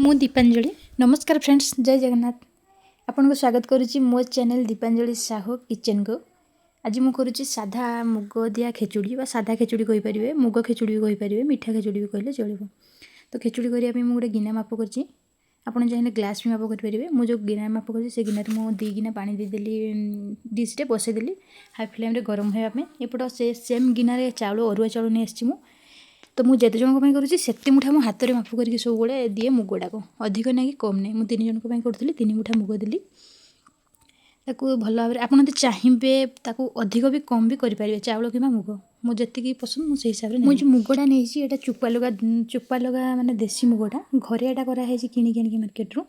मु दीपांजलि। नमस्कार फ्रेंड्स, जय जगन्नाथ। आपन को स्वागत करुच्ची मो चैनल दीपांजलि साहू किचन को। आज मु करुच्ची साधा मुग दिया खिचुड़ी बा साधा खिचुड़ी कहि परिबे, मुग खिचुड़ी भी कहि परिबे, मीठा खिचुड़ी भी कहले चलिबो। तो खिचुड़ी करिया पे मु गोटे गिना माप करची। आपन चाहे ग्लास भी माप कर परिबे। मु जो गिना माप करची से गिना रे मु 2 गिना पानी दे देली, डिश रे बसे देली हाई फ्लेम रे गरम होया पे। एपट से सेम गिना रे चाउल अरुआ चाउल ने आछी मु। तो मुझे जेते जन करुँच से मुठा मो हाथ में माप करके सब गुड़े दिए मुगटा को, अधिक ना कि कम नहीं। मुझे 3 जन करुँगी 3 मुठा मुग देली। ताकू भल भाव में आपड़ चाहिए ताकू अधिक भी कम भी करेंगे चाउल कि मुग। मुझे पसंद मुझे हिसाब से मुझे मुगटा नहीं ये चुपा लगा माने देसी मुगटा घरे यहाँ कराई कि मार्केट रू।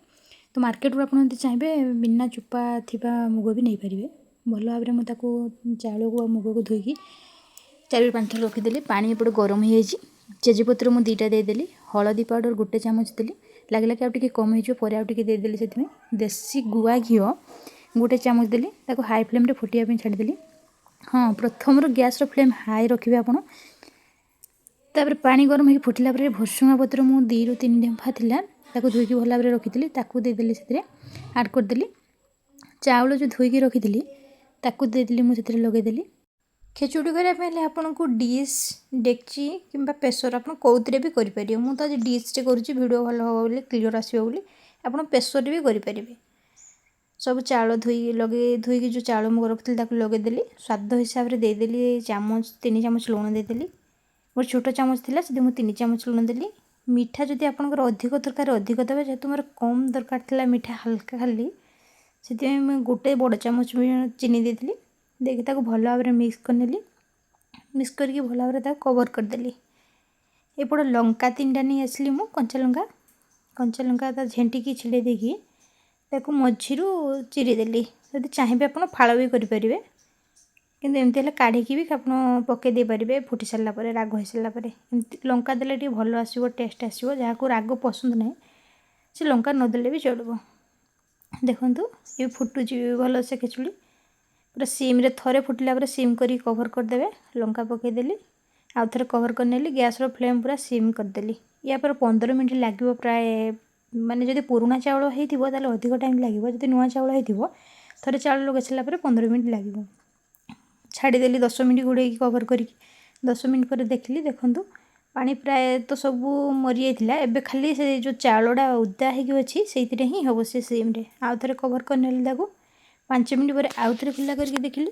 तो मार्केट रू आप चाहिए बिना चुपा थी मुग भी नहीं पारे। भल भाव में मुझे चाउल को मुग को धोईकी 4-5 थर रखीदेली। पानी एपटे गरम हो तेजपत्र मु 2टा देदेली, हलदी पाउडर 1 चामच देली। लगे कि आउटे कम हो देदेली से देसी गुआ घी 1 चामच देली। ताको हाई फ्लेम रे फुटिया छाड़देली। हाँ, प्रथम गैस फ्लेम हाई रखिए आपड़। तापर पानी गरम हो फुटला भुसुंगा पत्र मु 2-3 ढेम्फा थिला ताको धोईकी भल भाव रखी ताकू देदेली से आड करदेली। चाउल जो धोईकी रखी ताकू देदेली मु से लगेदेली। खिचुड़ी करने आपन को डिश डेक्ची किंबा प्रेसर आप कौन भी करेंगे। मुझे तो आज डिश रे करुँची वीडियो भल हम बोली क्लीयर आसो बोली। आप प्रेसर भी करेंगे। सब चाउल धोईकी जो चाउल मुग रखी लगेदेली। स्वाद हिसाब से देदेली 3 चामच लुण देदेली। मोर छोट चामच थी से 3 चामच लुण देली। मीठा जदि आपंकर अधिक दरकार अधिक देवे, जेहेतु मोर कम दरकार था मीठा हल्का खाली से 1 बड़ चामच चीनी देदेली। देखिए ताको भल भाव में मिक्स करनेली। मिक्स करके भल भाव में कवर करदेली। एपट लंका 3टा नहीं आसली मु कंचा लंका झेंटिकी छिड़े देकी ताको मझीरू चिरीदेली। जदि चाहिए आप फाड़ भी करेंगे किंतु एमती काढ़ी भी आप पकई दे पारे फुटी सारा राग हो सारा लंका देले टे भल आसो टेस्ट आसो। जहाँ को राग पसंद ना से लंका नदेले भी चलो। देखु ये फुटुची भल से खिचुड़ी पूरा सीम रे थरे फुटिला सीम करी कवर करदे। लंका पकईदेली आउ थे कवर करनेली। गैस फ्लेम पूरा सीम करदेली। या पर 15 मिनट लगे प्राय। माने जदि पुराना चाउल होइथिबो ताले अधिक टाइम लगे, जदि नुआ चाउल होइथिबो थरे चाउल लगे सारा 15 मिनट लगे। छाड़ीदेली 10 मिनट घोड़े कवर करी। 10 मिनट पर देखली देखंतु पानी प्राय तो सब मरी जाइथिला। एबे खाली से जो चाउलडा उदा हेकी अछि सेइतिरे ही हबो से सीम रे। आउ थे कवर करनेली ताकू 5 मिनट पर आउ थे खुला करके देखली।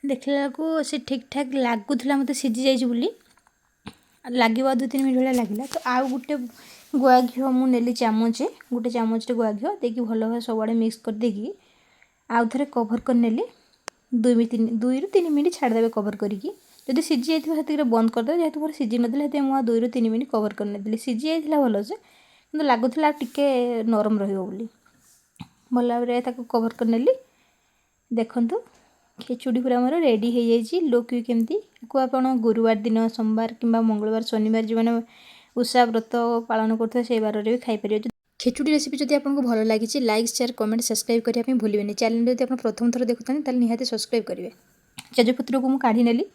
देखला को से ठीक ठाक लागुला मत सीझी जाइए बोली लगे 2-3 मिनट भाई लगे। तो आउ गोटे गुआ घी मु नेली चामचे 1 चामच गुआ घी देकी भल भाव सब मिक्स कर देकी आउ थे कवर करनेली। 2-3 मिनट छाड़देवे कवर करी। जब सीझी जाइए से बंद करदे। जेहेतु मोर सीझी नदेले 2-3 मिनट कवर करने सीझी जाइए भल से कि लगुला टिके नरम रही भल भाव कवर करनेली। देखंतु खिचुड़ी पूरा मोर रेडी हो जाइए। लुक भी केमती को आप गुरुवार दिन सोमवार किंबा मंगलवार शनिवार जो मैंने उषा व्रत पालन करते से बार भी खाईपर। खिचुड़ी रेसिपी जब आपको भल लगी लाइक शेयर कमेंट सब्सक्राइब करने भूलें। चैनल जब आप प्रथम थर देखुते निहाती सब्सक्राइब करेंगे। तेजपत्र को मुझे काढ़ी नेली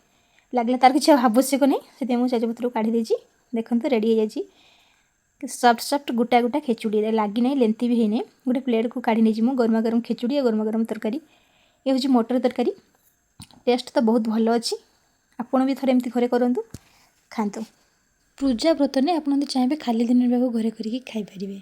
लगला तार किसी आवश्यक नहीं से तेजपत्र को काढ़ी देती। देखते रेडी हो जाए सफ्ट सफ्ट गोटा गोटा खिचुड़ी लगी ना लेंथी भी है। गोटे प्लेट को काढ़ी नहीं गरमा गरम खिचुड़ी गरमा गरम तरकारी। ये हूँ मटर तरकारी। टेस्ट तो बहुत भल अच्छी। आपड़ भी थे एमती घरे करूँ खातु। पूजा व्रत नहीं आप चाहिए खाली दिन घरे करके खाई पारे।